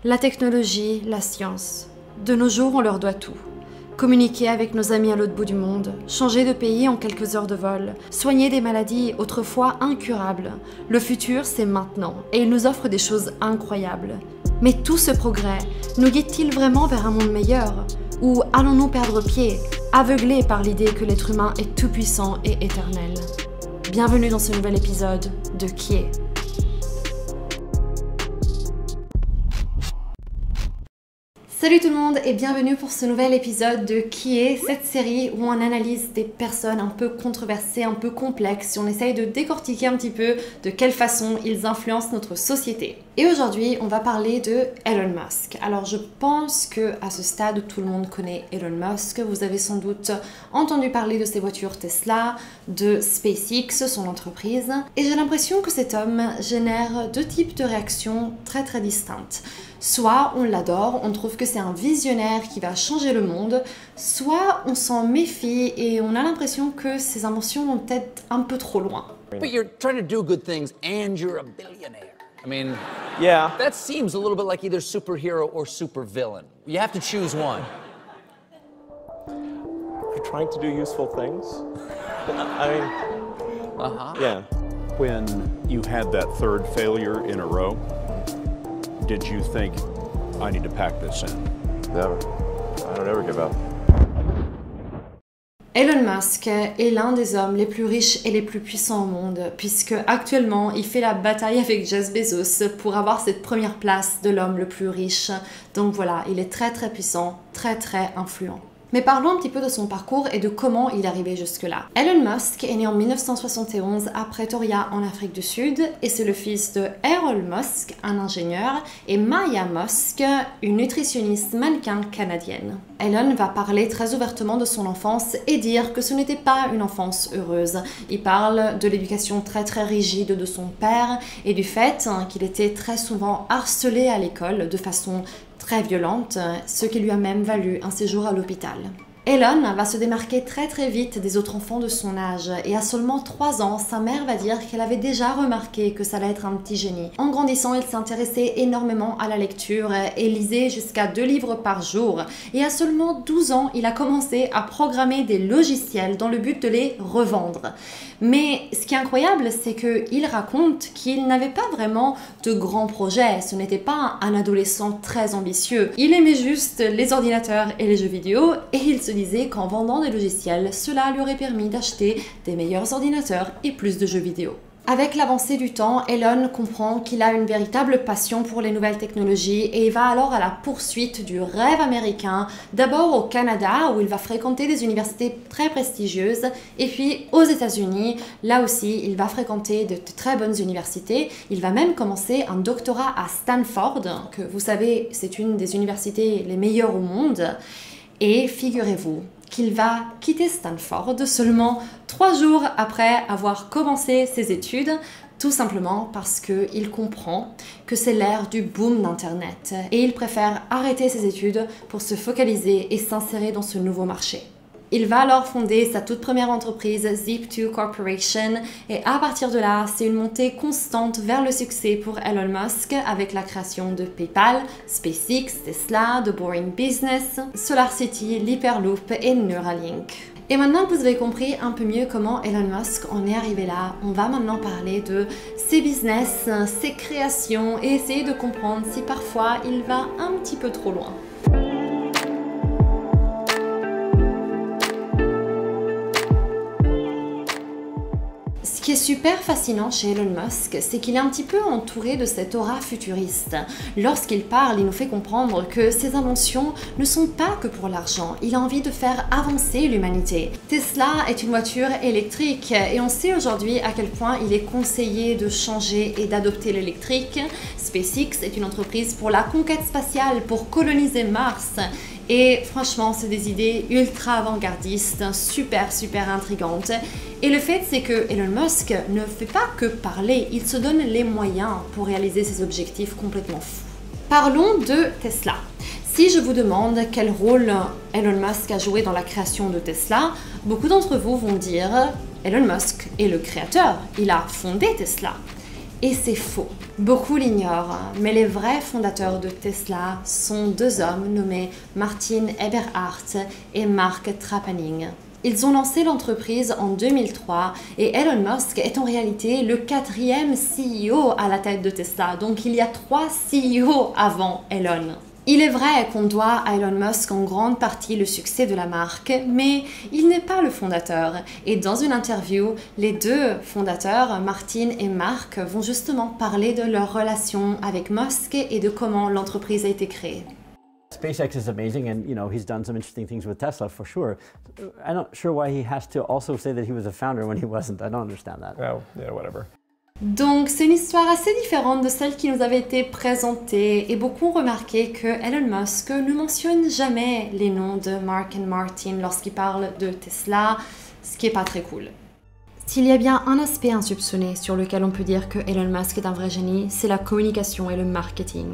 La technologie, la science. De nos jours, on leur doit tout. Communiquer avec nos amis à l'autre bout du monde, changer de pays en quelques heures de vol, soigner des maladies autrefois incurables. Le futur, c'est maintenant, et il nous offre des choses incroyables. Mais tout ce progrès nous guide-t-il vraiment vers un monde meilleur? Ou allons-nous perdre pied, aveuglés par l'idée que l'être humain est tout-puissant et éternel? Bienvenue dans ce nouvel épisode de Qui est? Salut tout le monde et bienvenue pour ce nouvel épisode de Qui est, cette série où on analyse des personnes un peu controversées, un peu complexes, et on essaye de décortiquer un petit peu de quelle façon ils influencent notre société. Et aujourd'hui, on va parler de Elon Musk. Alors je pense que à ce stade, tout le monde connaît Elon Musk. Vous avez sans doute entendu parler de ses voitures Tesla, de SpaceX, son entreprise. Et j'ai l'impression que cet homme génère deux types de réactions très distinctes. Soit on l'adore, on trouve que c'est un visionnaire qui va changer le monde, soit on s'en méfie et on a l'impression que ses inventions vont peut-être un peu trop loin. But you're trying to do good things and you're a billionaire. I mean, yeah. That seems a little bit like either superhero or supervillain. You have to choose one. You're trying to do useful things. I mean, yeah. When you had that third failure in a row, did you think, I need to pack this in? Never. I don't ever give up. Elon Musk est l'un des hommes les plus riches et les plus puissants au monde, puisque actuellement il fait la bataille avec Jeff Bezos pour avoir cette première place de l'homme le plus riche. Donc voilà, il est très puissant, très influent. Mais parlons un petit peu de son parcours et de comment il est arrivé jusque-là. Elon Musk est né en 1971 à Pretoria en Afrique du Sud et c'est le fils de Errol Musk, un ingénieur, et Maya Musk, une nutritionniste mannequin canadienne. Elon va parler très ouvertement de son enfance et dire que ce n'était pas une enfance heureuse. Il parle de l'éducation très rigide de son père et du fait qu'il était très souvent harcelé à l'école de façon très violente, ce qui lui a même valu un séjour à l'hôpital. Elon va se démarquer très vite des autres enfants de son âge et à seulement 3 ans, sa mère va dire qu'elle avait déjà remarqué que ça allait être un petit génie. En grandissant, il s'intéressait énormément à la lecture et lisait jusqu'à 2 livres par jour. Et à seulement 12 ans, il a commencé à programmer des logiciels dans le but de les revendre. Mais ce qui est incroyable, c'est qu'il raconte qu'il n'avait pas vraiment de grands projets. Ce n'était pas un adolescent très ambitieux. Il aimait juste les ordinateurs et les jeux vidéo et il se disait qu'en vendant des logiciels, cela lui aurait permis d'acheter des meilleurs ordinateurs et plus de jeux vidéo. Avec l'avancée du temps, Elon comprend qu'il a une véritable passion pour les nouvelles technologies et il va alors à la poursuite du rêve américain, d'abord au Canada où il va fréquenter des universités très prestigieuses et puis aux États-Unis, là aussi il va fréquenter de très bonnes universités. Il va même commencer un doctorat à Stanford, que vous savez c'est une des universités les meilleures au monde. Et figurez-vous qu'il va quitter Stanford seulement 3 jours après avoir commencé ses études, tout simplement parce qu'il comprend que c'est l'ère du boom d'Internet et il préfère arrêter ses études pour se focaliser et s'insérer dans ce nouveau marché. Il va alors fonder sa toute première entreprise, Zip2 Corporation, et à partir de là, c'est une montée constante vers le succès pour Elon Musk avec la création de PayPal, SpaceX, Tesla, The Boring Business, SolarCity, l'Hyperloop et Neuralink. Et maintenant que vous avez compris un peu mieux comment Elon Musk en est arrivé là, on va maintenant parler de ses business, ses créations et essayer de comprendre si parfois il va un petit peu trop loin. Ce qui est super fascinant chez Elon Musk, c'est qu'il est un petit peu entouré de cette aura futuriste. Lorsqu'il parle, il nous fait comprendre que ses inventions ne sont pas que pour l'argent, il a envie de faire avancer l'humanité. Tesla est une voiture électrique et on sait aujourd'hui à quel point il est conseillé de changer et d'adopter l'électrique. SpaceX est une entreprise pour la conquête spatiale, pour coloniser Mars. Et franchement, c'est des idées ultra avant-gardistes, super intrigantes. Et le fait, c'est que Elon Musk ne fait pas que parler, il se donne les moyens pour réaliser ses objectifs complètement fous. Parlons de Tesla. Si je vous demande quel rôle Elon Musk a joué dans la création de Tesla, beaucoup d'entre vous vont dire Elon Musk est le créateur, il a fondé Tesla. Et c'est faux. Beaucoup l'ignorent, mais les vrais fondateurs de Tesla sont deux hommes nommés Martin Eberhard et Mark Tarpenning. Ils ont lancé l'entreprise en 2003 et Elon Musk est en réalité le 4e CEO à la tête de Tesla. Donc il y a 3 CEO avant Elon. Il est vrai qu'on doit à Elon Musk en grande partie le succès de la marque, mais il n'est pas le fondateur. Et dans une interview, les deux fondateurs, Martin et Mark, vont justement parler de leur relation avec Musk et de comment l'entreprise a été créée. SpaceX is amazing, and he's done some interesting things with Tesla for sure. I'm not sure why he has to also say that he was a founder when he wasn't. I don't understand that. Oh, yeah, whatever. Donc c'est une histoire assez différente de celle qui nous avait été présentée et beaucoup ont remarqué que Elon Musk ne mentionne jamais les noms de Mark et Martin lorsqu'il parle de Tesla, ce qui n'est pas très cool. S'il y a bien un aspect insoupçonné sur lequel on peut dire que Elon Musk est un vrai génie, c'est la communication et le marketing.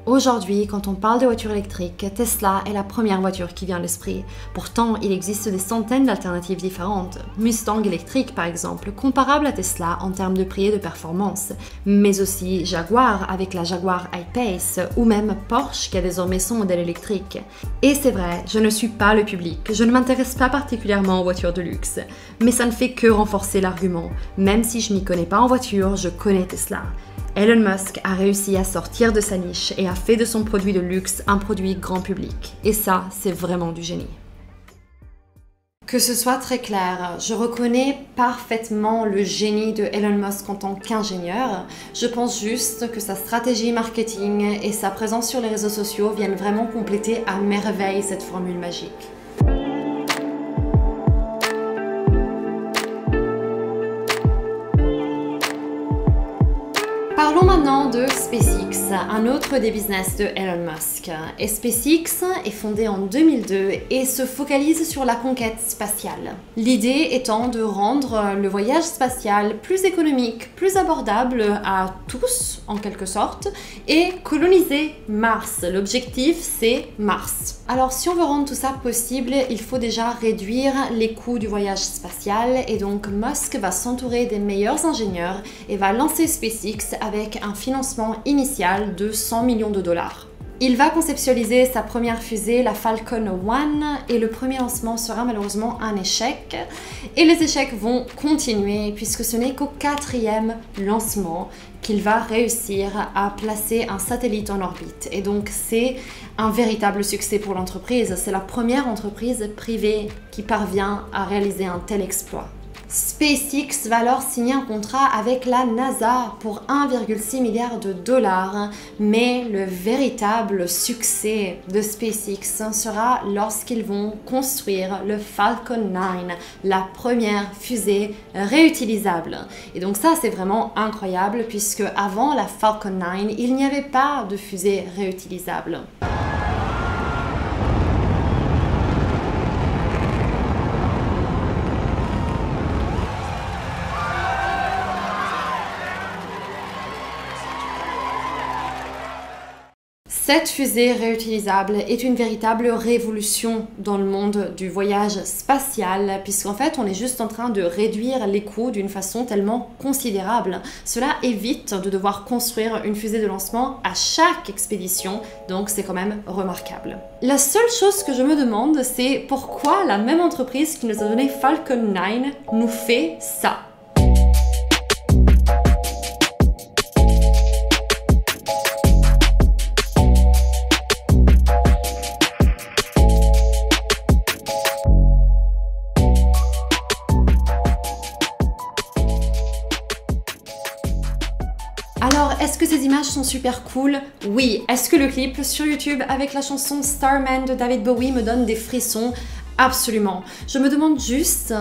Aujourd'hui, quand on parle de voitures électriques, Tesla est la première voiture qui vient à l'esprit. Pourtant, il existe des centaines d'alternatives différentes. Mustang électrique, par exemple, comparable à Tesla en termes de prix et de performance. Mais aussi Jaguar avec la Jaguar I-Pace, ou même Porsche qui a désormais son modèle électrique. Et c'est vrai, je ne suis pas le public, je ne m'intéresse pas particulièrement aux voitures de luxe. Mais ça ne fait que renforcer l'argument. Même si je m'y connais pas en voiture, je connais Tesla. Elon Musk a réussi à sortir de sa niche et a fait de son produit de luxe un produit grand public. Et ça, c'est vraiment du génie. Que ce soit très clair, je reconnais parfaitement le génie de Elon Musk en tant qu'ingénieur. Je pense juste que sa stratégie marketing et sa présence sur les réseaux sociaux viennent vraiment compléter à merveille cette formule magique. Parlons maintenant de SpaceX, un autre des business de Elon Musk. Et SpaceX est fondé en 2002 et se focalise sur la conquête spatiale. L'idée étant de rendre le voyage spatial plus économique, plus abordable à tous en quelque sorte, et coloniser Mars. L'objectif c'est Mars. Alors si on veut rendre tout ça possible, il faut déjà réduire les coûts du voyage spatial et donc Musk va s'entourer des meilleurs ingénieurs et va lancer SpaceX avec un financement initial de 100 millions de dollars. Il va conceptualiser sa première fusée, la Falcon 1, et le premier lancement sera malheureusement un échec. Et les échecs vont continuer puisque ce n'est qu'au 4e lancement qu'il va réussir à placer un satellite en orbite. Et donc c'est un véritable succès pour l'entreprise. C'est la première entreprise privée qui parvient à réaliser un tel exploit. SpaceX va alors signer un contrat avec la NASA pour 1,6 milliard de dollars, mais le véritable succès de SpaceX sera lorsqu'ils vont construire le Falcon 9, la première fusée réutilisable. Et donc ça c'est vraiment incroyable puisque avant la Falcon 9, il n'y avait pas de fusée réutilisable. Cette fusée réutilisable est une véritable révolution dans le monde du voyage spatial, puisqu'en fait on est juste en train de réduire les coûts d'une façon tellement considérable. Cela évite de devoir construire une fusée de lancement à chaque expédition, donc c'est quand même remarquable. La seule chose que je me demande, c'est pourquoi la même entreprise qui nous a donné Falcon 9 nous fait ça. Alors, est-ce que ces images sont super cool? Oui. Est-ce que le clip sur YouTube avec la chanson Starman de David Bowie me donne des frissons? Absolument. Je me demande juste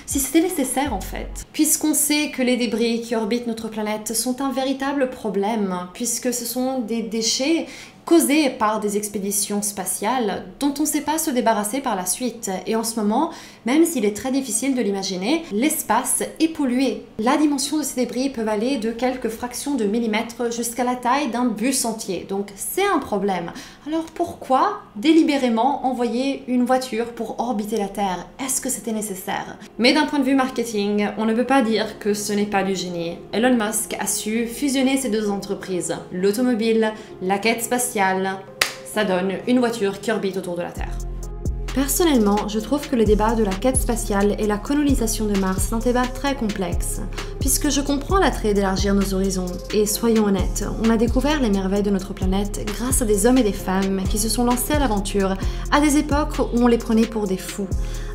si c'était nécessaire en fait. Puisqu'on sait que les débris qui orbitent notre planète sont un véritable problème, puisque ce sont des déchets causés par des expéditions spatiales dont on ne sait pas se débarrasser par la suite. Et en ce moment, même s'il est très difficile de l'imaginer, l'espace est pollué. La dimension de ces débris peut aller de quelques fractions de millimètres jusqu'à la taille d'un bus entier. Donc c'est un problème. Alors pourquoi délibérément envoyer une voiture pour orbiter la Terre? Est-ce que c'était nécessaire? Mais d'un point de vue marketing, on ne peut pas dire que ce n'est pas du génie. Elon Musk a su fusionner ces deux entreprises, l'automobile, la quête spatiale. Ça donne une voiture qui orbite autour de la Terre. Personnellement, je trouve que le débat de la quête spatiale et la colonisation de Mars est un débat très complexe, puisque je comprends l'attrait d'élargir nos horizons, et soyons honnêtes, on a découvert les merveilles de notre planète grâce à des hommes et des femmes qui se sont lancés à l'aventure à des époques où on les prenait pour des fous,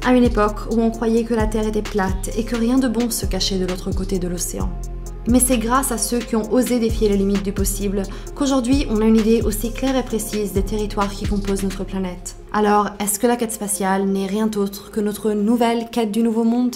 à une époque où on croyait que la Terre était plate et que rien de bon se cachait de l'autre côté de l'océan. Mais c'est grâce à ceux qui ont osé défier les limites du possible qu'aujourd'hui on a une idée aussi claire et précise des territoires qui composent notre planète. Alors, est-ce que la quête spatiale n'est rien d'autre que notre nouvelle quête du nouveau monde ?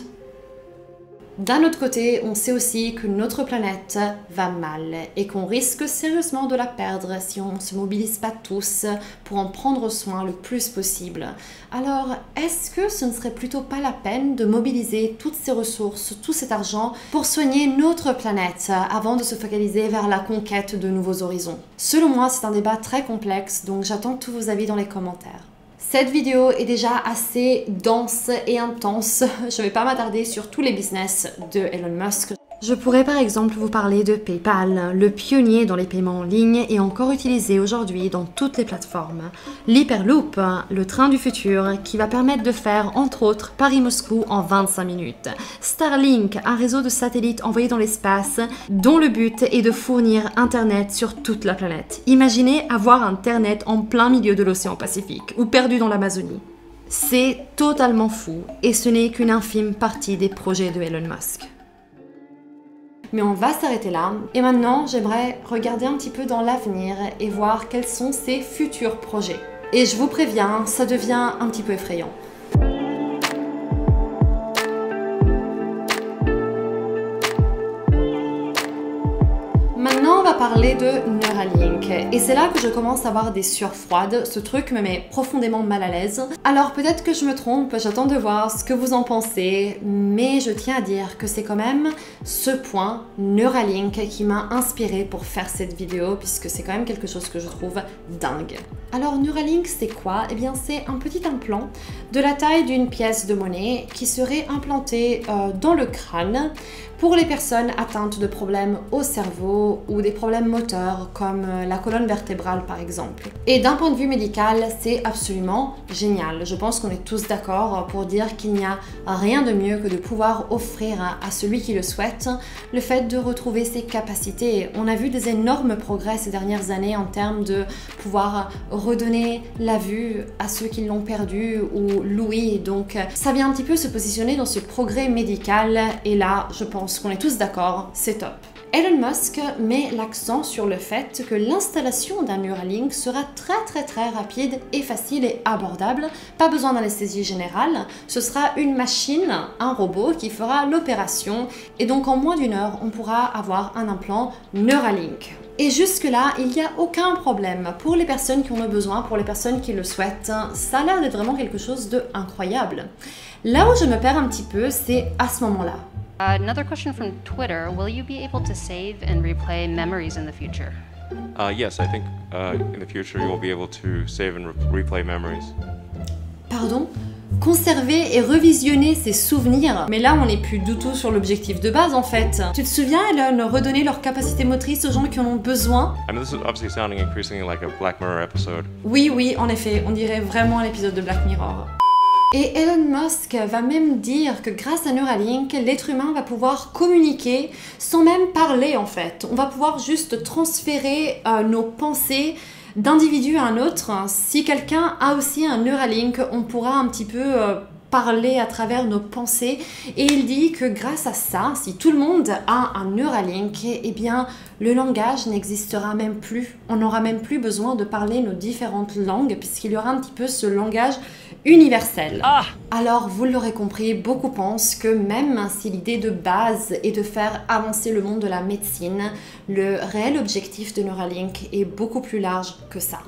D'un autre côté, on sait aussi que notre planète va mal et qu'on risque sérieusement de la perdre si on ne se mobilise pas tous pour en prendre soin le plus possible. Alors, est-ce que ce ne serait plutôt pas la peine de mobiliser toutes ces ressources, tout cet argent pour soigner notre planète avant de se focaliser vers la conquête de nouveaux horizons? Selon moi, c'est un débat très complexe, donc j'attends tous vos avis dans les commentaires. Cette vidéo est déjà assez dense et intense. Je ne vais pas m'attarder sur tous les business de Elon Musk. Je pourrais par exemple vous parler de PayPal, le pionnier dans les paiements en ligne et encore utilisé aujourd'hui dans toutes les plateformes. L'Hyperloop, le train du futur qui va permettre de faire entre autres Paris-Moscou en 25 minutes. Starlink, un réseau de satellites envoyés dans l'espace dont le but est de fournir Internet sur toute la planète. Imaginez avoir Internet en plein milieu de l'océan Pacifique ou perdu dans l'Amazonie. C'est totalement fou et ce n'est qu'une infime partie des projets de Elon Musk. Mais on va s'arrêter là. Et maintenant, j'aimerais regarder un petit peu dans l'avenir et voir quels sont ses futurs projets. Et je vous préviens, ça devient un petit peu effrayant. Maintenant, on va parler de Neuralink. Et c'est là que je commence à avoir des sueurs froides. Ce truc me met profondément mal à l'aise. Alors peut-être que je me trompe, j'attends de voir ce que vous en pensez. Mais je tiens à dire que c'est quand même ce point, Neuralink, qui m'a inspirée pour faire cette vidéo, puisque c'est quand même quelque chose que je trouve dingue. Alors Neuralink, c'est quoi? Eh bien c'est un petit implant de la taille d'une pièce de monnaie qui serait implanté dans le crâne pour les personnes atteintes de problèmes au cerveau ou des problèmes moteurs comme la colonne vertébrale par exemple. Et d'un point de vue médical, c'est absolument génial. Je pense qu'on est tous d'accord pour dire qu'il n'y a rien de mieux que de pouvoir offrir à celui qui le souhaite le fait de retrouver ses capacités. On a vu des énormes progrès ces dernières années en termes de pouvoir redonner la vue à ceux qui l'ont perdu ou l'ouïe. Donc ça vient un petit peu se positionner dans ce progrès médical et là, je pense qu'on est tous d'accord, c'est top. Elon Musk met l'accent sur le fait que l'installation d'un Neuralink sera très rapide et facile et abordable. Pas besoin d'anesthésie générale, ce sera une machine, un robot qui fera l'opération et donc en moins d'une heure, on pourra avoir un implant Neuralink. Et jusque-là, il n'y a aucun problème pour les personnes qui en ont besoin, pour les personnes qui le souhaitent. Ça a l'air d'être vraiment quelque chose d'incroyable. Là où je me perds un petit peu, c'est à ce moment-là. Another question from Twitter, will you be able to save and replay memories in the future? Yes, I think in the future you will be able to save and replay memories. Pardon? Conserver et revisionner ses souvenirs. Mais là, on n'est plus du tout sur l'objectif de base en fait. Tu te souviens, Elon, redonner leur capacité motrice aux gens qui en ont besoin? I mean, this is obviously sounding increasingly like a Black Mirror episode. Oui, en effet, on dirait vraiment un épisode de Black Mirror. Et Elon Musk va même dire que grâce à Neuralink, l'être humain va pouvoir communiquer sans même parler en fait. On va pouvoir juste transférer nos pensées d'individu à un autre. Si quelqu'un a aussi un Neuralink, on pourra un petit peu parler à travers nos pensées. Et il dit que grâce à ça, si tout le monde a un Neuralink, eh bien le langage n'existera même plus. On n'aura même plus besoin de parler nos différentes langues puisqu'il y aura un petit peu ce langage universel. Alors, vous l'aurez compris, beaucoup pensent que même si l'idée de base est de faire avancer le monde de la médecine, le réel objectif de Neuralink est beaucoup plus large que ça.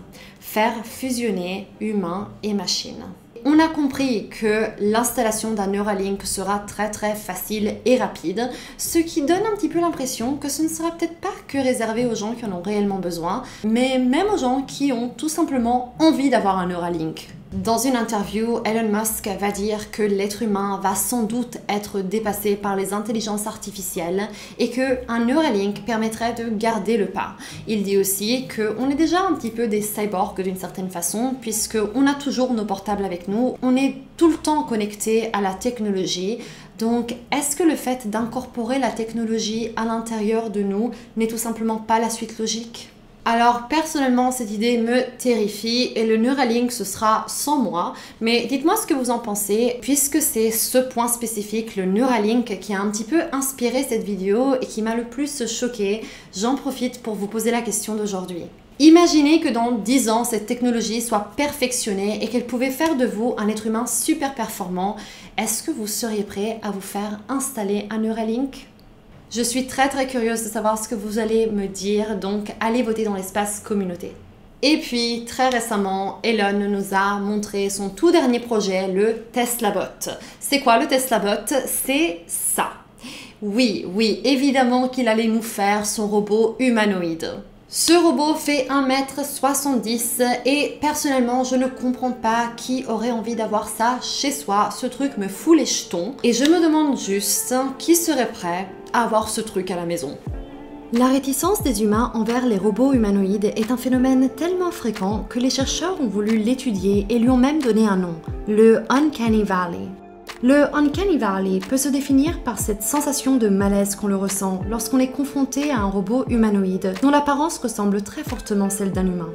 Faire fusionner humains et machines. On a compris que l'installation d'un Neuralink sera très facile et rapide, ce qui donne un petit peu l'impression que ce ne sera peut-être pas que réservé aux gens qui en ont réellement besoin, mais même aux gens qui ont tout simplement envie d'avoir un Neuralink. Dans une interview, Elon Musk va dire que l'être humain va sans doute être dépassé par les intelligences artificielles et qu'un Neuralink permettrait de garder le pas. Il dit aussi qu'on est déjà un petit peu des cyborgs d'une certaine façon puisqu'on a toujours nos portables avec nous, on est tout le temps connecté à la technologie. Donc, est-ce que le fait d'incorporer la technologie à l'intérieur de nous n'est tout simplement pas la suite logique ? Alors personnellement cette idée me terrifie et le Neuralink ce sera sans moi, mais dites-moi ce que vous en pensez puisque c'est ce point spécifique, le Neuralink, qui a un petit peu inspiré cette vidéo et qui m'a le plus choquée. J'en profite pour vous poser la question d'aujourd'hui. Imaginez que dans 10 ans, cette technologie soit perfectionnée et qu'elle pouvait faire de vous un être humain super performant. Est-ce que vous seriez prêt à vous faire installer un Neuralink ? Je suis très curieuse de savoir ce que vous allez me dire, donc allez voter dans l'espace communauté. Et puis, très récemment, Elon nous a montré son tout dernier projet, le Tesla Bot. C'est quoi le Tesla Bot? C'est ça. Oui, évidemment qu'il allait nous faire son robot humanoïde. Ce robot fait 1m70 et personnellement je ne comprends pas qui aurait envie d'avoir ça chez soi. Ce truc me fout les jetons et je me demande juste qui serait prêt à avoir ce truc à la maison. La réticence des humains envers les robots humanoïdes est un phénomène tellement fréquent que les chercheurs ont voulu l'étudier et lui ont même donné un nom, le Uncanny Valley. Le Uncanny Valley peut se définir par cette sensation de malaise qu'on le ressent lorsqu'on est confronté à un robot humanoïde dont l'apparence ressemble très fortement celle d'un humain.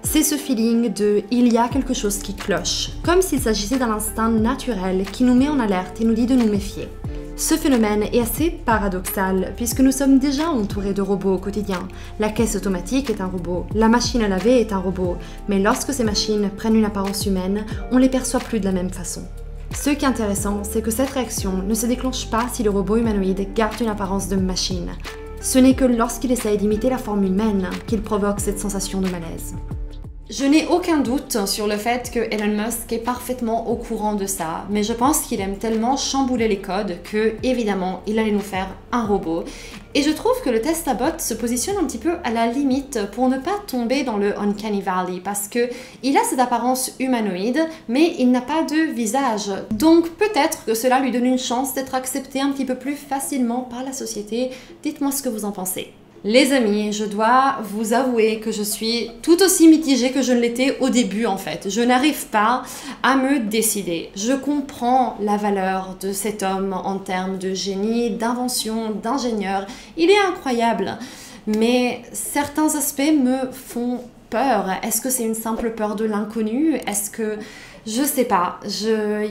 C'est ce feeling de « il y a quelque chose qui cloche », comme s'il s'agissait d'un instinct naturel qui nous met en alerte et nous dit de nous méfier. Ce phénomène est assez paradoxal puisque nous sommes déjà entourés de robots au quotidien. La caisse automatique est un robot, la machine à laver est un robot, mais lorsque ces machines prennent une apparence humaine, on les perçoit plus de la même façon. Ce qui est intéressant, c'est que cette réaction ne se déclenche pas si le robot humanoïde garde une apparence de machine. Ce n'est que lorsqu'il essaye d'imiter la forme humaine qu'il provoque cette sensation de malaise. Je n'ai aucun doute sur le fait que Elon Musk est parfaitement au courant de ça, mais je pense qu'il aime tellement chambouler les codes que, évidemment, il allait nous faire un robot. Et je trouve que le Tesla Bot se positionne un petit peu à la limite pour ne pas tomber dans le Uncanny Valley parce que il a cette apparence humanoïde, mais il n'a pas de visage. Donc peut-être que cela lui donne une chance d'être accepté un petit peu plus facilement par la société. Dites-moi ce que vous en pensez. Les amis, je dois vous avouer que je suis tout aussi mitigée que je ne l'étais au début en fait. Je n'arrive pas à me décider. Je comprends la valeur de cet homme en termes de génie, d'invention, d'ingénieur. Il est incroyable. Mais certains aspects me font peur. Est-ce que c'est une simple peur de l'inconnu? Est-ce que... Je sais pas.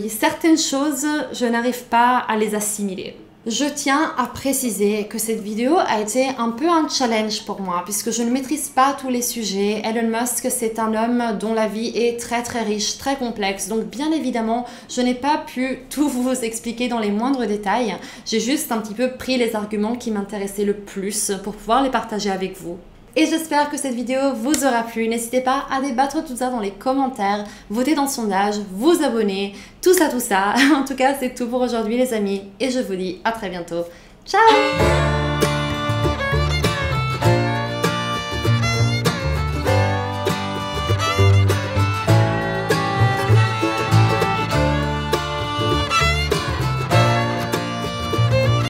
Certaines choses, je n'arrive pas à les assimiler. Je tiens à préciser que cette vidéo a été un peu un challenge pour moi puisque je ne maîtrise pas tous les sujets. Elon Musk, c'est un homme dont la vie est très riche, très complexe. Donc bien évidemment, je n'ai pas pu tout vous expliquer dans les moindres détails. J'ai juste un petit peu pris les arguments qui m'intéressaient le plus pour pouvoir les partager avec vous. Et j'espère que cette vidéo vous aura plu. N'hésitez pas à débattre tout ça dans les commentaires, voter dans le sondage, vous abonner, tout ça. En tout cas, c'est tout pour aujourd'hui les amis. Et je vous dis à très bientôt. Ciao!